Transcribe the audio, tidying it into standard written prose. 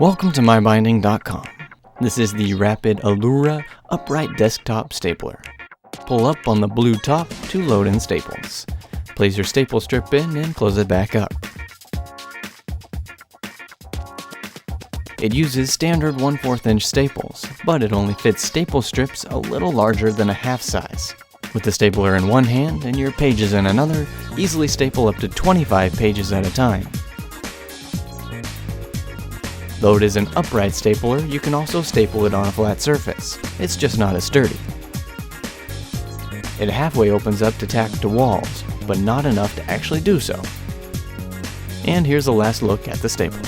Welcome to MyBinding.com. This is the rapid Allura upright desktop stapler. Pull up on the blue top to load in staples. Place your staple strip in and close it back up. It uses standard 1/4 inch staples, but it only fits staple strips a little larger than a half size. With the stapler in one hand and your pages in another, easily staple up to 25 pages at a time. Though it is an upright stapler, you can also staple it on a flat surface. It's just not as sturdy. It halfway opens up to tack to walls, but not enough to actually do so. And here's a last look at the stapler.